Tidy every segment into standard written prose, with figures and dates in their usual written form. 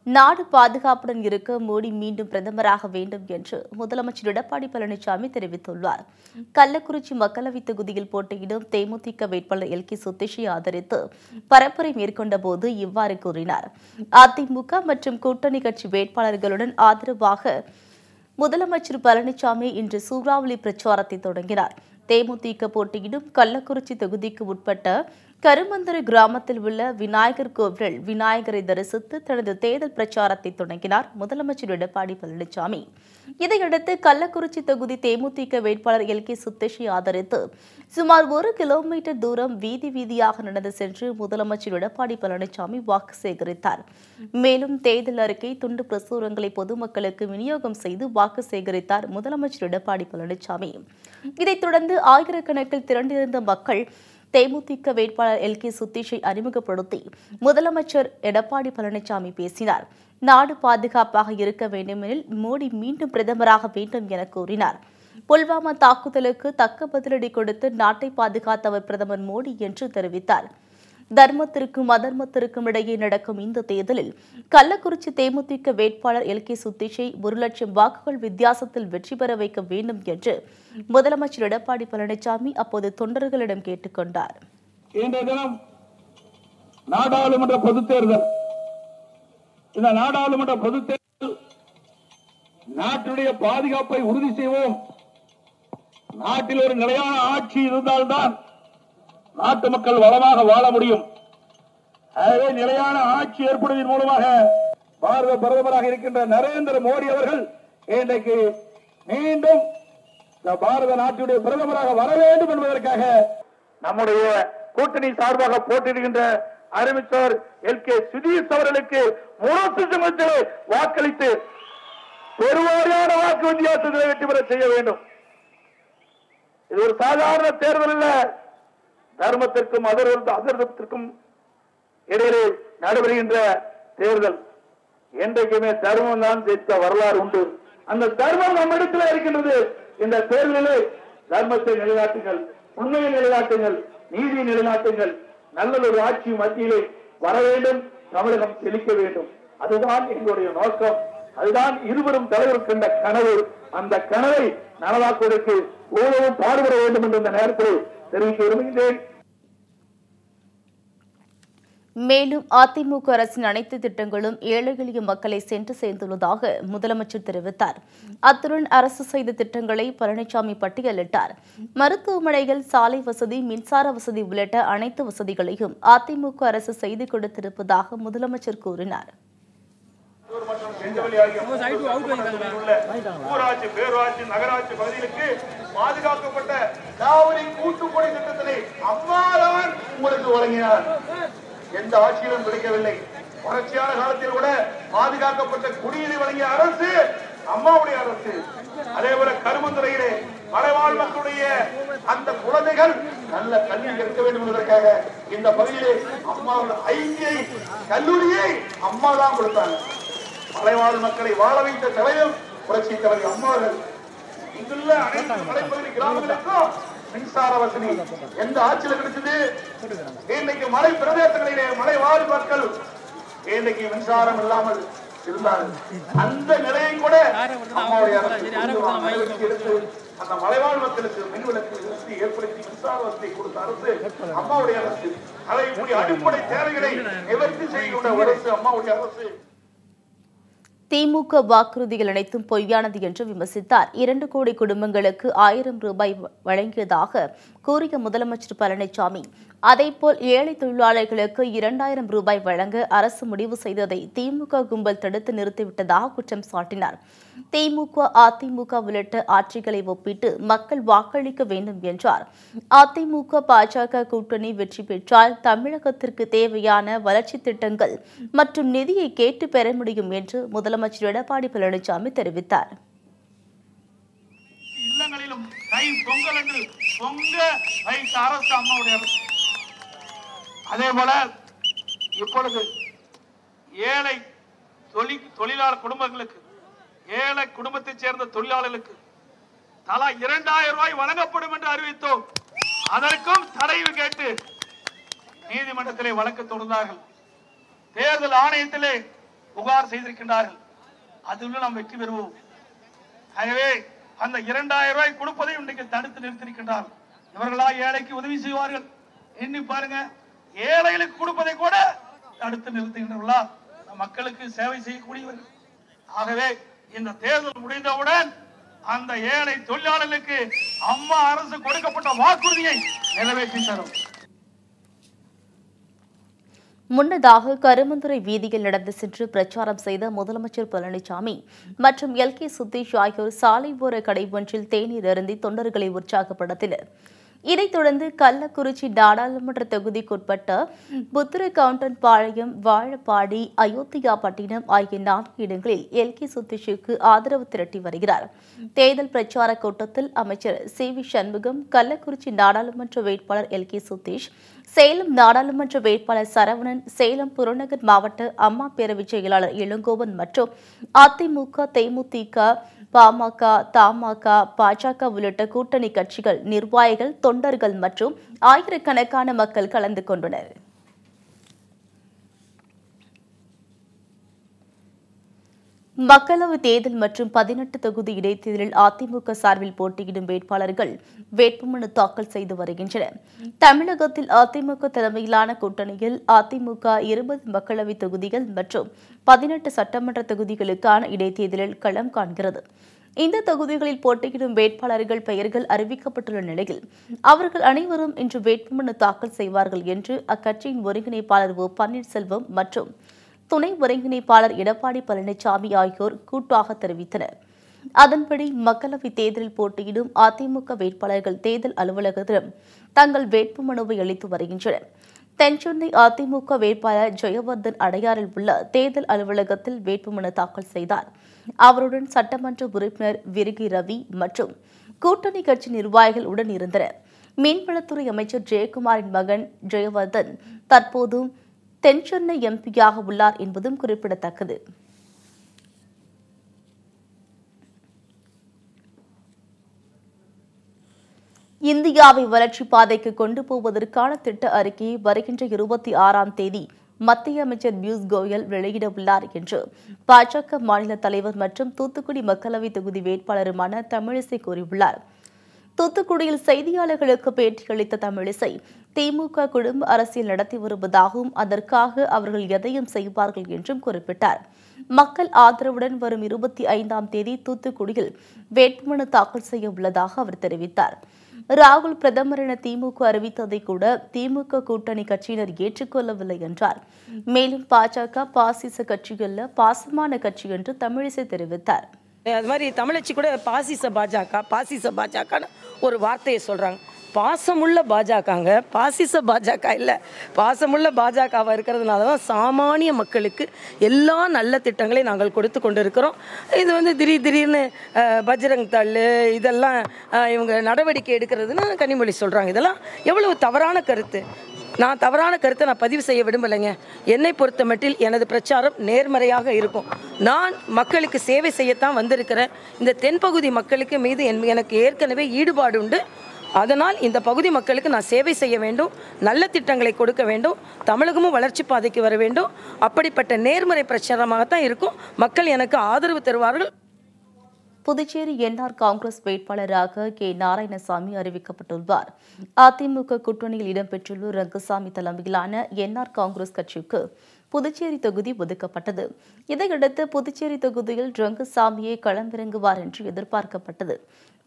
நாடு பாதுகாப்புடன் இருக்க மோடி மீண்டும் பிரதமராக வேண்டும் என்று முதலமைச்சர் எடப்பாடி பழனிசாமி தெரிவித்துள்ளார். கள்ளக்குறிச்சி மக்களவைத் தொகுதியில் போட்டியிடும் தேமுதிக வேட்பாளர் எல்.கே. சுதீஷை ஆதரித்து பரப்புரை மேற்கொண்ட போது இவ்வாறு கூறினார். அதிமுக மற்றும் கூட்டணி கட்சி வேட்பாளர்களுடன் ஆதரவாக முதலமைச்சர் பழனிசாமி இன்று சூறாவளி பிரச்சாரத்தை தொடங்கினார். தேமுதிக போட்டியிடும் கள்ளக்குறிச்சி தொகுதிக்கு உட்பட்ட கருமந்தர கிராமத்தில் உள்ள விநாயகர் கோவிலில் விநாயகரை தரிசித்து தனது தேர்தல் பிரச்சாரத்தை தொடங்கினார் முதலமைச்சர் எடப்பாடி பழனிசாமி. இதையடுத்து கள்ளக்குறிச்சி தொகுதி தேமுதிக வேட்பாளர் எல்.கே. சுதீஷை ஆதரித்து சுமார் 1 கிலோமீட்டர் தூரம் வீதி வீதியாக நடந்து சென்று முதலமைச்சர் எடப்பாடி பழனிசாமி வாக்கு சேகரித்தார். மேலும் தேர்தல் அறிக்கை துண்டு பிரசுரங்களை பொதுமக்களுக்கு விநியோகம் செய்து வாக்கு சேகரித்தார் முதலமைச்சர் எடப்பாடி பழனிசாமி. இதைத் தொடர்ந்து ஆயிரக்கணக்கில் திரண்டிருந்த மக்கள் தேமுதிக வேட்பாளர் எல்.கே. சுதீஷை அறிமுகப்படுத்தி முதலமைச்சர் எடப்பாடி பழனிசாமி பேசினார். நாடு பாதுகாப்பாக இருக்க வேண்டுமெனில் மோடி மீண்டும் பிரதமராக வேண்டும் என கூறினார். புல்வாமா தாக்குதலுக்கு தக்க பதிலடி கொடுத்து நாட்டை பாதுகாத்தவர் பிரதமர் மோடி என்று தெரிவித்தார். தர்மத்திற்கும் அதர்மத்திற்கும் இடையே நடக்கும் இந்த தேர்தலில் கள்ளக்குறிச்சி தேமுதிக வேட்பாளர் எல்.கே. சுதீஷை 1,00,000 வாக்குகள் வித்தியாசத்தில் வெற்றி பெற வைக்க வேண்டும் என்று முதலமைச்சர் எடப்பாடி பழனிசாமி அப்போது தொண்டர்களிடம் கேட்டுக் கொண்டார். இன்றைய தினம் நாடாளுமன்ற பொதுத் தேர்தல். இந்த நாடாளுமன்ற பொதுத் தேர்தல் நாட்டுடைய பாதுகாப்பை உறுதி செய்வோம். நாட்டில் ஒரு நிலையான ஆட்சி இருந்தால்தான் நாட்டு மக்கள் வளமாக வாழ முடியும். ஆகவே நிலையான ஆட்சி ஏற்படுவதன் மூலமாக பாரத பிரதமராக இருக்கின்ற நரேந்திர மோடி அவர்கள் இன்றைக்கு மீண்டும் பாரத நாட்டுடைய பிரதமராக வர வேண்டும் என்பதற்காக நம்முடைய கூட்டணி சார்பாக போட்டியிடுகின்ற அறிவித்தார் எல்.கே. சுதீஷ் அவர்களுக்கு முழு வாக்களித்து பெருவாரியான வாக்கு வித்தியாசத்தில் வெற்றி பெற செய்ய வேண்டும். இது ஒரு சாதாரண தேர்தல் அல்ல. தர்மத்திற்கும் அதர்மத்திற்கும் இடையிலே நடைபெறுகின்ற தேர்தல். என்றைக்குமே தர்மம் தான் ஜெயித்த வரலாறு உண்டு. அந்த தர்மம் நம்மிடத்தில் இருக்கின்றது. இந்த தேர்தலிலே தர்மத்தை நிலைநாட்டுங்கள், உண்மையை நிலைநாட்டுங்கள், நீதியை நிலைநாட்டுங்கள். நல்லதொரு ஆட்சி மத்தியிலே வர வேண்டும், தமிழகம் செழிக்க வேண்டும். அதுதான் எங்களுடைய நோக்கம். அதுதான் இருவரும் தலைவர் கண்ட கனவு. அந்த கனவை நனவாக்குவதற்கு ஒவ்வொருவரும் பாடுபட வேண்டும் என்று இந்த நேரத்தில் தெரிவிக்க விரும்புகின்றேன். மேலும் அதிமுக அரசின் அனைத்து திட்டங்களும் ஏழை எளிய மக்களை சென்று சேர்ந்துள்ளதாக முதலமைச்சர் தெரிவித்தார். அத்துடன் அரசு செய்த திட்டங்களை பழனிசாமி பட்டியலிட்டார். மருத்துவமனைகள், சாலை வசதி, மின்சார வசதி உள்ளிட்ட அனைத்து வசதிகளையும் அதிமுக அரசு செய்து கொடுத்திருப்பதாக முதலமைச்சர் கூறினார். ஊராட்சி, பேரூராட்சி, நகராட்சி பகுதிகளுக்கு பாதுகாக்கப்பட்ட காவிரி கூட்டுக்குடி திட்டத்தினை அம்மாதான் உங்களுக்கு வழங்கினார். எந்த ஆட்சியிலும் கிடைக்கவில்லை. வறட்சியான காலத்தில் கூட பாதுகாக்கப்பட்ட குடிநீரை வழங்கிய அரசு அம்மாவுடைய அரசு. அதே போல கருமந்துறையிலே மலைவாழ் மக்களுடைய அந்த குழந்தைகள் நல்ல கல்வி கற்க வேண்டும் என்பதற்காக இந்த பகுதியிலே அம்மாவுடைய ஐடிஐ கல்லூரியை அம்மா தான் கொடுத்தாங்க. மலைவாழ் மக்களை வாழ வைத்த தலைவர் புரட்சி தலைவர் அம்மாவர்கள். இங்குள்ள அனைத்து மலைப்பகுதி கிராமங்களுக்கும் மின்சார வசதி எந்த ஆட்சியில் கிடைச்சது? இன்னைக்கு மலை பிரதேசங்களிலே மலைவாழ் மக்கள் இன்னைக்கு மின்சாரம் இல்லாமல் இருந்தார்கள். அந்த நிலையை கூட அம்மாவுடைய அரசு எடுத்து அந்த மலைவாழ் மக்களுக்கு மின்விளக்கு ஏற்படுத்தி மின்சார வசதி கொடுத்த அரசு அம்மாவுடைய அரசு. அதை இப்படி அடிப்படை தேவைகளை நிவர்த்தி செய்கின்ற அரசு அம்மாவுடைய அரசு. திமுக வாக்குறுதிகள் அனைத்தும் பொய்யானது என்று விமர்சித்தார். 2 கோடி குடும்பங்களுக்கு 1000 ரூபாய் வழங்கியதாக கூறிய முதலமைச்சர் பழனிசாமி, அதேபோல் ஏழை தொழிலாளர்களுக்கு 2000 ரூபாய் வழங்க அரசு முடிவு செய்ததை திமுக கும்பல் தடுத்து நிறுத்திவிட்டதாக குற்றம் சாட்டினார். திமுக, அதிமுக உள்ளிட்ட ஆட்சிகளை ஒப்பிட்டு மக்கள் வாக்களிக்க வேண்டும் என்றார். அதிமுக, பாஜக கூட்டணி வெற்றி பெற்றால் தமிழகத்திற்கு தேவையான வளர்ச்சி திட்டங்கள் மற்றும் நிதியை கேட்டு பெற முடியும் என்று முதலமைச்சர் எடப்பாடி பழனிசாமி தெரிவித்தார். இல்லங்களிலும் கை பொங்கல் என்று பொங்க வைத்த அரசு அம்மாவுடைய அரசு. அதே போல இப்பொழுது ஏழை தொழிலாளர் குடும்பங்களுக்கு, ஏழை குடும்பத்தைச் சேர்ந்த தொழிலாளர்களுக்கு தலா 2000 ரூபாய் வழங்கப்படும் என்று அறிவித்தோம். அதற்கும் தடை கேட்டு நீதிமன்றத்திலே வழக்கு தொடர்ந்தார்கள். தேர்தல் ஆணையத்திலே புகார் செய்திருக்கின்றார்கள். அதில் நாம் வெற்றி பெறுவோம். ஆகவே அந்த 2000 ரூபாய் கொடுப்பதை இன்றைக்கு தடுத்து நிறுத்திருக்கின்றார்கள். இவர்களா ஏழைக்கு உதவி செய்வார்கள்? எண்ணி பாருங்க. ஏழைகளுக்கு கொடுப்பதை கூட தடுத்து நிறுத்துகின்றவர்களா? மக்களுக்கு சேவை செய்யக்கூடியவர்கள். ஆகவே இந்த தேர்தல் முடிந்தவுடன் அந்த ஏழை தொழிலாளர்களுக்கு அம்மா அரசு கொடுக்கப்பட்ட வாக்குறுதியை நிறைவேற்றி தரும். முன்னதாக கருமந்துறை வீதியில் நடந்து சென்று பிரச்சாரம் செய்த முதலமைச்சர் பழனிசாமி மற்றும் எல்கே சுதீஷ் ஆகியோர் சாலை ஓர கடை ஒன்றில் தேநீர் அருந்தி தொண்டர்களை உற்சாகப்படுத்தினர். இதைத் தொடர்ந்து கள்ளக்குறிச்சி நாடாளுமன்ற தொகுதிக்குட்பட்ட புத்திரகவுண்டன்பாளையம், வாழப்பாடி, அயோத்தியாபட்டினம் ஆகிய 4 இடங்களில் எல்கே சுதீஷுக்கு ஆதரவு திரட்டி வருகிறார். தேர்தல் பிரச்சார கூட்டத்தில் அமைச்சர் சி.வி. சண்முகம், கள்ளக்குறிச்சி நாடாளுமன்ற வேட்பாளர் எல்கே சுதீஷ், சேலம் நாடாளுமன்ற வேட்பாளர் சரவணன், சேலம் புறநகர் மாவட்ட அம்மா பேரவைச் செயலாளர் இளங்கோவன் மற்றும் அதிமுக, தேமுதிக, பாமக, தமாக, பாஜக உள்ளிட்ட கூட்டணி கட்சிகள் நிர்வாகிகள், தொண்டர்கள் மற்றும் ஆயிரக்கணக்கான மக்கள் கலந்து கொண்டனர். மக்களவைத் தேர்தல் மற்றும் 18 தொகுதி இடைத்தேர்தலில் அதிமுக சார்பில் போட்டியிடும் வேட்பாளர்கள் வேட்புமனு தாக்கல் செய்து வருகின்றனர். தமிழகத்தில் அதிமுக தலைமையிலான கூட்டணியில் அதிமுக 20 மக்களவைத் தொகுதிகள் மற்றும் 18 சட்டமன்ற தொகுதிகளுக்கான இடைத்தேர்தலில் களம் காண்கிறது. இந்த தொகுதிகளில் போட்டியிடும் வேட்பாளர்கள் பெயர்கள் அறிவிக்கப்பட்டுள்ள நிலையில் அவர்கள் அனைவரும் இன்று வேட்புமனு தாக்கல் செய்வார்கள் என்று அக்கட்சியின் ஒருங்கிணைப்பாளர் ஓ. பன்னீர்செல்வம் மற்றும் துணை ஒருங்கிணைப்பாளர் எடப்பாடி பழனிசாமி ஆகியோர் கூட்டாக தெரிவித்தனர். அதன்படி மக்களவைத் தேர்தலில் போட்டியிடும் அதிமுக வேட்பாளர்கள் தேர்தல் அலுவலகத்திடம் தங்கள் வேட்புமனுவை அளித்து வருகின்றனர். தென்சென்னை அதிமுக வேட்பாளர் ஜெயவர்தன் அடையாறில் உள்ள தேர்தல் அலுவலகத்தில் வேட்புமனு தாக்கல் செய்தார். அவருடன் சட்டமன்ற உறுப்பினர் விருகி ரவி மற்றும் கூட்டணி கட்சி நிர்வாகிகள் உடன் இருந்தனர். மீன்வளத்துறை அமைச்சர் ஜெயக்குமாரின் மகன் ஜெயவர்தன் தற்போதும் தென்சென்னை எம்பியாக உள்ளார் என்பதும் குறிப்பிடத்தக்கது. இந்தியாவை வளர்ச்சிப் பாதைக்கு கொண்டு போவதற்கான திட்ட அறிக்கையை வருகின்ற 26ஆம் தேதி மத்திய அமைச்சர் பியூஷ் கோயல் வெளியிட உள்ளார் என்று பாஜக மாநில தலைவர் மற்றும் தூத்துக்குடி மக்களவைத் தொகுதி வேட்பாளருமான தமிழிசை கூறியுள்ளார். தூத்துக்குடியில் செய்தியாளர்களுக்கு பேட்டியளித்த தமிழிசை, திமுக குடும்ப அரசியல் நடத்தி வருவதாகவும் அதற்காக அவர்கள் எதையும் செய்வார்கள் என்றும் குறிப்பிட்டார். மக்கள் ஆதரவுடன் வரும் 25ஆம் தேதி தூத்துக்குடியில் வேட்புமனு தாக்கல் செய்ய உள்ளதாக அவர் தெரிவித்தார். ராகுல் பிரதமர் என திமுக அறிவித்ததை கூட திமுக கூட்டணி கட்சியினர் ஏற்றுக்கொள்ளவில்லை என்றார். மேலும் பாஜக பாசிச கட்சியல்ல, பாசமான கட்சி என்று தமிழிசை தெரிவித்தார். அது மாதிரி தமிழச்சி கூட பாசிச பாஜகன்னு ஒரு வார்த்தையை சொல்றாங்க. பாசமுள்ள பாஜகங்க, பாசிச பாஜக இல்லை. பாசமுள்ள பாஜகவாக இருக்கிறதுனால தான் சாமானிய மக்களுக்கு எல்லா நல்ல திட்டங்களையும் நாங்கள் கொடுத்து கொண்டு இருக்கிறோம். இது திடீர்னு பஜ்ரங் தள் இதெல்லாம் இவங்க நடவடிக்கை எடுக்கிறதுன்னு கனிமொழி சொல்கிறாங்க. இதெல்லாம் எவ்வளவு தவறான கருத்து. நான் தவறான கருத்தை பதிவு செய்ய விரும்பலைங்க. என்னை பொறுத்த மட்டில் எனது பிரச்சாரம் நேர்மறையாக இருக்கும். நான் மக்களுக்கு சேவை செய்யத்தான் வந்திருக்கிறேன். இந்த தென்பகுதி மக்களுக்கு மீது எனக்கு ஏற்கனவே ஈடுபாடு உண்டு. அதனால் இந்த பகுதி மக்களுக்கு நான் சேவை செய்ய வேண்டும், நல்ல திட்டங்களை கொடுக்க வேண்டும், தமிழகமும் வளர்ச்சி பாதைக்கு வர வேண்டும். அப்படிப்பட்ட நேர்மறை பிரச்சாரமாகத்தான் இருக்கும். மக்கள் எனக்கு ஆதரவு தருவார்கள். புதுச்சேரி என்ஆர் காங்கிரஸ் வேட்பாளராக கே. நாராயணசாமி அறிவிக்கப்பட்டுள்ளார். அதிமுக கூட்டணியில் இடம்பெற்றுள்ள ரங்கசாமி தலைமையிலான என்ஆர் காங்கிரஸ் கட்சிக்கு புதுச்சேரி தொகுதி ஒதுக்கப்பட்டது. இதையடுத்து புதுச்சேரி தொகுதியில் ரங்கசாமியை களமிறங்குவார் என்று எதிர்பார்க்கப்பட்டது.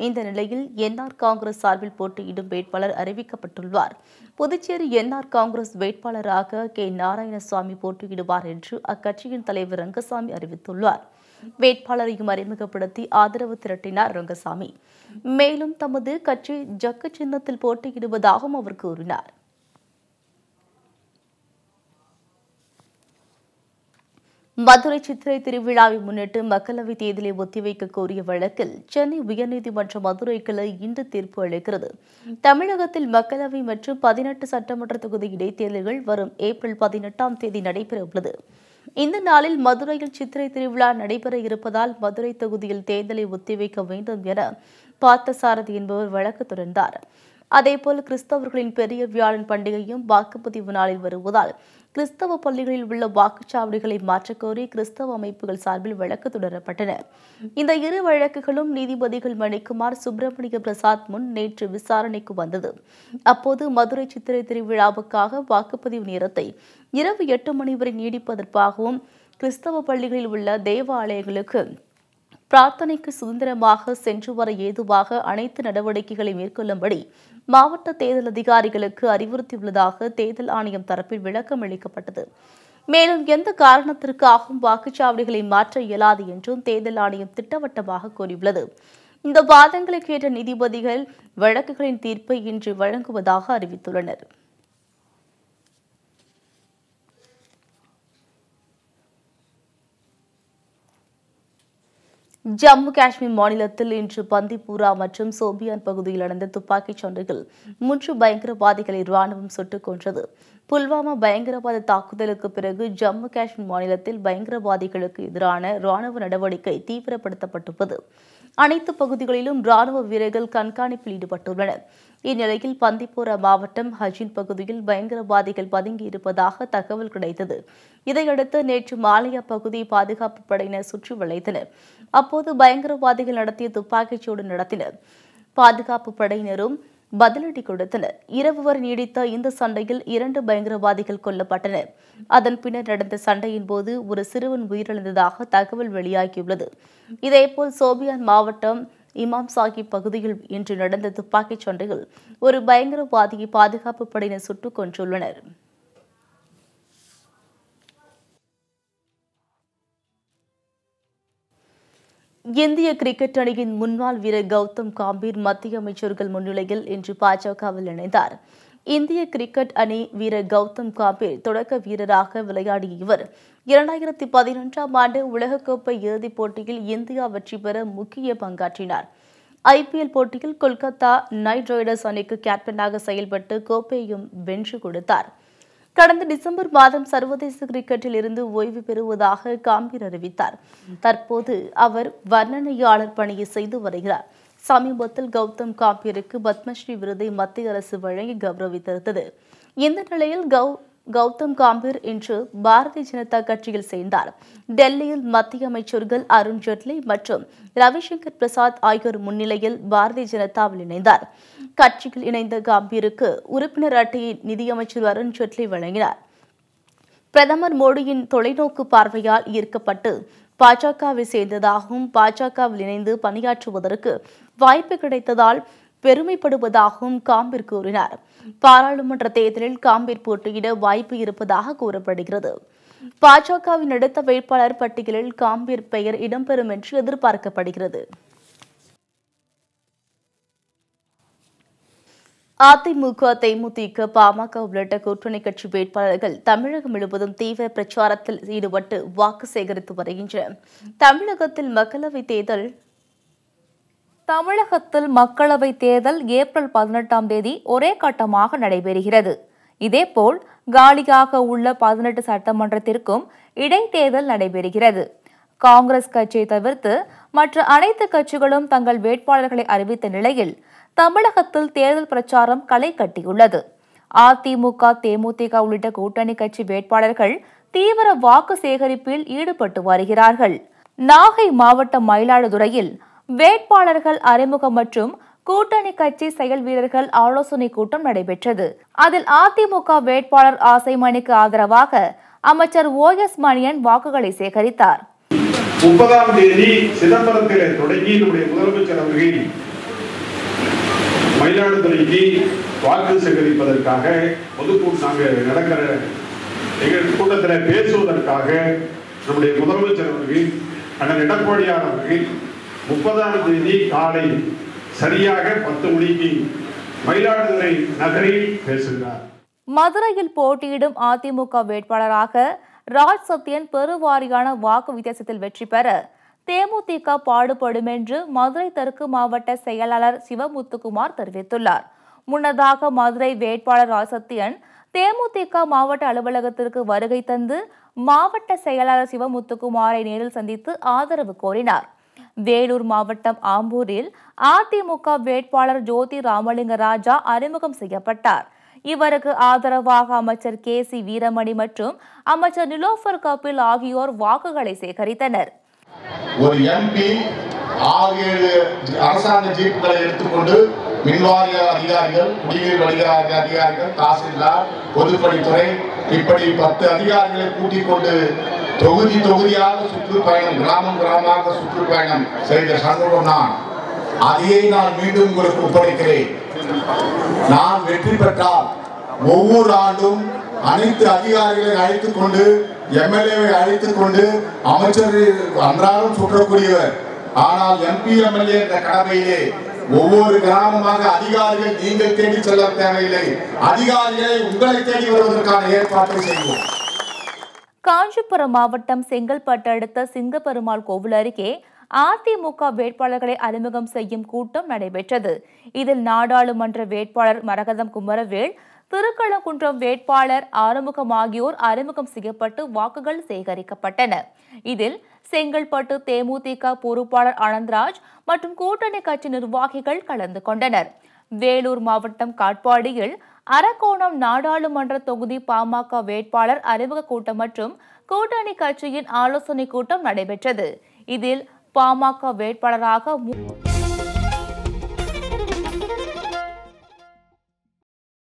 இந்த நிலையில் என்ஆர் காங்கிரஸ் சார்பில் போட்டியிடும் வேட்பாளர் அறிவிக்கப்பட்டுள்ளார். புதுச்சேரி என்ஆர் காங்கிரஸ் வேட்பாளராக கே. நாராயணசாமி போட்டியிடுவார் என்று அக்கட்சியின் தலைவர் ரங்கசாமி அறிவித்துள்ளார். வேட்பாளரையும் அறிமுகப்படுத்தி ஆதரவு திரட்டினார் ரங்கசாமி. மேலும் தமது கட்சி ஜக்கு சின்னத்தில் போட்டியிடுவதாகவும் அவர் கூறினார். மதுரை சித்திரை திருவிழாவை முன்னிட்டு மக்களவைத் தேர்தலை ஒத்திவைக்க கோரிய வழக்கில் சென்னை உயர்நீதிமன்ற மதுரை கிளை இன்று தீர்ப்பு அளிக்கிறது. தமிழகத்தில் மக்களவை மற்றும் 18 சட்டமன்ற தொகுதி இடைத்தேர்தல்கள் வரும் ஏப்ரல் 18ஆம் தேதி நடைபெற உள்ளது. இந்த நாளில் மதுரையில் சித்திரை திருவிழா நடைபெற இருப்பதால் மதுரை தொகுதியில் தேர்தலை ஒத்திவைக்க வேண்டும் என பார்த்தசாரதி என்பவர் வழக்கு தொடர்ந்தார். அதேபோல் கிறிஸ்தவர்களின் பெரிய வியாழன் பண்டிகையும் வாக்குப்பதிவு நாளில் வருவதால் கிறிஸ்தவ பள்ளிகளில் உள்ள வாக்குச்சாவடிகளை மாற்றக்கோரி கிறிஸ்தவ அமைப்புகள் சார்பில் வழக்கு தொடரப்பட்டன. இந்த இரு வழக்குகளும் நீதிபதிகள் மணிக்குமார், சுப்பிரமணிய பிரசாத் முன் நேற்று விசாரணைக்கு வந்தது. அப்போது மதுரை சித்திரை திருவிழாவுக்காக வாக்குப்பதிவு நேரத்தை இரவு 8 மணி வரை நீடிப்பதற்காகவும் கிறிஸ்தவ பள்ளிகளில் உள்ள தேவாலயங்களுக்கு பிரார்த்தனைக்கு சுதந்திரமாக சென்று வர ஏதுவாக அனைத்து நடவடிக்கைகளை மேற்கொள்ளும்படி மாவட்ட தேர்தல் அதிகாரிகளுக்கு அறிவுறுத்தியுள்ளதாக தேர்தல் ஆணையம் தரப்பில் விளக்கம் அளிக்கப்பட்டது. மேலும் எந்த காரணத்திற்காகவும் வாக்குச்சாவடிகளை மாற்ற இயலாது என்றும் தேர்தல் ஆணையம் திட்டவட்டமாக கூறியுள்ளது. இந்த வாதங்களை கேட்ட நீதிபதிகள் வழக்குகளின் தீர்ப்பை இன்று வழங்குவதாக அறிவித்துள்ளனர். ஜம்மு காஷ்மீர் மாநிலத்தில் இன்று பந்திப்பூரா மற்றும் சோபியான் பகுதியில் நடந்த துப்பாக்கிச் சண்டையில் 3 பயங்கரவாதிகளை ராணுவம் சுட்டுக் கொன்றது. புல்வாமா பயங்கரவாத தாக்குதலுக்கு பிறகு ஜம்மு காஷ்மீர் மாநிலத்தில் பயங்கரவாதிகளுக்கு எதிரான ராணுவ நடவடிக்கை தீவிரப்படுத்தப்பட்டுள்ளது. அனைத்து பகுதிகளிலும் ராணுவ வீரர்கள் கண்காணிப்பில் ஈடுபட்டுள்ளனர். இந்நிலையில் பந்திப்பூரா மாவட்டம் ஹஜின் பகுதியில் பயங்கரவாதிகள் பதுங்கியிருப்பதாக தகவல் கிடைத்தது. இதையடுத்து நேற்று மாலை அப்பகுதியை பாதுகாப்பு படையினர் சுற்றி வளைத்தனர். அப்போது பயங்கரவாதிகள் நடத்திய துப்பாக்கிச்சூடு நடத்தினர். பாதுகாப்பு படையினரும் பதிலடி கொடுத்தனர். இரவு வரை நீடித்த இந்த சண்டையில் 2 பயங்கரவாதிகள் கொல்லப்பட்டனர். அதன் பின்னர் நடந்த சண்டையின் போது ஒரு சிறுவன் உயிரிழந்ததாக தகவல் வெளியாகியுள்ளது. இதேபோல் சோபியான் மாவட்டம் இமாம் சாஹிப் பகுதியில் இன்று நடந்த துப்பாக்கிச் சண்டையில் ஒரு பயங்கரவாதியை பாதுகாப்பு படையினர் சுட்டுக் கொன்றுள்ளனர். இந்திய கிரிக்கெட் அணியின் முன்னாள் வீரர் கௌதம் கம்பீர் மத்திய அமைச்சர்கள் முன்னிலையில் இன்று பாஜகவில் இணைந்தார். இந்திய கிரிக்கெட் அணி வீரர் கௌதம் கம்பீர் தொடக்க வீரராக விளையாடிய இவர் 2011ஆம் ஆண்டு உலகக்கோப்பை இறுதிப் போட்டியில் இந்தியா வெற்றி பெற முக்கிய பங்காற்றினார். IPL போட்டியில் கொல்கத்தா நைட் ரைடர்ஸ் அணிக்கு கேப்டனாக செயல்பட்டு கோப்பையையும் வென்று கொடுத்தார். கடந்த டிசம்பர் மாதம் சர்வதேச கிரிக்கெட்டில் இருந்து ஓய்வு பெறுவதாக கம்பீர் அறிவித்தார். தற்போது அவர் வர்ணனையாளர் பணியை செய்து வருகிறார். சமீபத்தில் கௌதம் கம்பீருக்கு பத்மஸ்ரீ விருதை மத்திய அரசு வழங்கி கௌரவித்திருந்தது. இந்த நிலையில் கௌதம் கம்பீர் இன்று பாரதிய ஜனதா கட்சியில் சேர்ந்தார். டெல்லியில் மத்திய அமைச்சர்கள் அருண் ஜேட்லி மற்றும் ரவிசங்கர் பிரசாத் ஆகியோர் முன்னிலையில் பாரதிய ஜனதாவில் இணைந்தார். கட்சியில் இணைந்த கம்பீருக்கு உறுப்பினர் அட்டையை நிதியமைச்சர் அருண் ஜேட்லி வழங்கினார். பிரதமர் மோடியின் தொலைநோக்கு பார்வையால் ஈர்க்கப்பட்டு பாஜகவை சேர்ந்ததாகவும் பாஜகவில் இணைந்து பணியாற்றுவதற்கு வாய்ப்பு கிடைத்ததால் பெருமைப்படுவதாகவும் காம்பீர் கூறினார். பாராளுமன்ற தேர்தலில் காம்பீர் போட்டியிட வாய்ப்பு இருப்பதாக கூறப்படுகிறது. பாஜகவின் அடுத்த வேட்பாளர் பட்டியலில் காம்பீர் பெயர் இடம்பெறும் என்று எதிர்பார்க்கப்படுகிறது. அதிமுக, தேமுதிக, பாமக உள்ளிட்ட கூட்டணி கட்சி வேட்பாளர்கள் தமிழகம் முழுவதும் தீவிர பிரச்சாரத்தில் ஈடுபட்டு வாக்கு சேகரித்து வருகின்றனர். தமிழகத்தில் மக்களவைத் தேர்தல் ஏப்ரல் 18ஆம் தேதி ஒரே கட்டமாக நடைபெறுகிறது. இதேபோல் காலியாக உள்ள 18 சட்டமன்றத்திற்கும் இடைத்தேர்தல் நடைபெறுகிறது. காங்கிரஸ் கட்சியை தவிர்த்து மற்ற அனைத்து கட்சிகளும் தங்கள் வேட்பாளர்களை அறிவித்த நிலையில் தமிழகத்தில் தேர்தல் பிரச்சாரம் களை கட்டியுள்ளது. அதிமுக, தேமுதிக உள்ளிட்ட கூட்டணி கட்சி வேட்பாளர்கள் தீவிர வாக்கு சேகரிப்பில் ஈடுபட்டு வருகிறார்கள். நாகை மாவட்டம் மயிலாடுதுறையில் வேட்பாளர்கள் அறிமுகம் மற்றும் கூட்டணி கட்சி செயல் வீரர்கள் ஆலோசனை கூட்டம் நடைபெற்றது. அதில் அதிமுக வேட்பாளர் ஆசைமணிக்கு ஆதரவாக அமைச்சர் OS மணியன் வாக்குகளை சேகரித்தார். 30ஆம் தேதி சிதம்பரத்தில் தொடங்கி நம்முடைய முதலமைச்சர் அவர்கள் மயிலாடுதுறைக்கு வாக்கு சேகரிப்பதற்காக பொதுக்கூட்டம் நடக்கிற கூட்டத்தில் பேசுவதற்காக நம்முடைய முதலமைச்சர் அவர்கள் அண்ணன் எடப்பாடியார் அவர்கள் 30ஆம் தேதி காலை சரியாக 10 மணிக்கு மயிலாடுதுறை நகரில் பேசுகிறார். மதுரையில் போட்டியிடும் அதிமுக வேட்பாளராக ராஜ் சத்யன் பெருவாரியான வாக்கு வித்தியாசத்தில் வெற்றி பெற தேமுதிக பாடுபடும் என்று மதுரை தெற்கு மாவட்ட செயலாளர் சிவமுத்துக்குமார் தெரிவித்துள்ளார். முன்னதாக மதுரை வேட்பாளர் ராஜ் சத்யன் தேமுதிக மாவட்ட அலுவலகத்திற்கு வருகை தந்து மாவட்ட செயலாளர் சிவமுத்துக்குமாரை நேரில் சந்தித்து ஆதரவு கோரினார். வேலூர் மாவட்டம் ஆம்பூரில் அதிமுக வேட்பாளர் ஜோதி ராமலிங்க ராஜா அறிமுகம் செய்யப்பட்டார். இவருக்கு ஆதரவாக அமைச்சர் KC வீரமணி மற்றும் அமைச்சர் நிலோஃபர் கபில் ஆகியோர் வாக்குகளை சேகரித்தனர். ஒரு MP 6-7 அரசாங்க ஜீப்புகளை எடுத்துக்கொண்டு மின்வாரிய அதிகாரிகள், குடிநீர் வடிகால் அதிகாரிகள், தாசில்தார், பொதுப்பணித்துறை இப்படி 10 அதிகாரிகளை கூட்டிக் கொண்டு தொகுதியாக சுற்றுப்பயணம், கிராமமாக சுற்றுப்பயணம் செய்த சந்தர்ப்பம் நான். அதையே நான் மீண்டும் உங்களுக்கு ஒப்படைக்கிறேன். நான் வெற்றி பெற்றால் ஒவ்வொரு ஆண்டும் அனைத்து அதிகாரிகளை அழைத்துக் கொண்டு, MLA-வை அழைத்துக் கொண்டு, அமைச்சர் அன்றாடம் சுற்றக்கூடியவர், ஆனால் MP MLA என்ற கடமையிலே ஒவ்வொரு கிராமமாக அதிகாரிகள் நீங்கள் தேடி செல்ல தேவையில்லை, அதிகாரிகளை உங்களை தேடி வருவதற்கான ஏற்பாட்டை செய்வோம். காஞ்சிபுரம் மாவட்டம் செங்கல்பட்டு அடுத்த சிங்கப்பெருமாள் கோவில் அருகே அதிமுக வேட்பாளர்களை அறிமுகம் செய்யும் கூட்டம் நடைபெற்றது. இதில் நாடாளுமன்ற வேட்பாளர் மரகதம் குமரவேல், திருக்கழுக்குன்றம் வேட்பாளர் ஆறுமுகம் ஆகியோர் அறிமுகம் செய்யப்பட்டு வாக்குகள் சேகரிக்கப்பட்டன. இதில் செங்கல்பட்டு தேமுதிக பொறுப்பாளர் ஆனந்த்ராஜ் மற்றும் கூட்டணி கட்சி நிர்வாகிகள் கலந்து கொண்டனர். வேலூர் மாவட்டம் காட்பாடியில் அரக்கோணம் நாடாளுமன்ற தொகுதி பாமக வேட்பாளர் அறிமுக கூட்டம் மற்றும் கூட்டணி கட்சியின் ஆலோசனை கூட்டம் நடைபெற்றது. இதில் பாமக வேட்பாளராக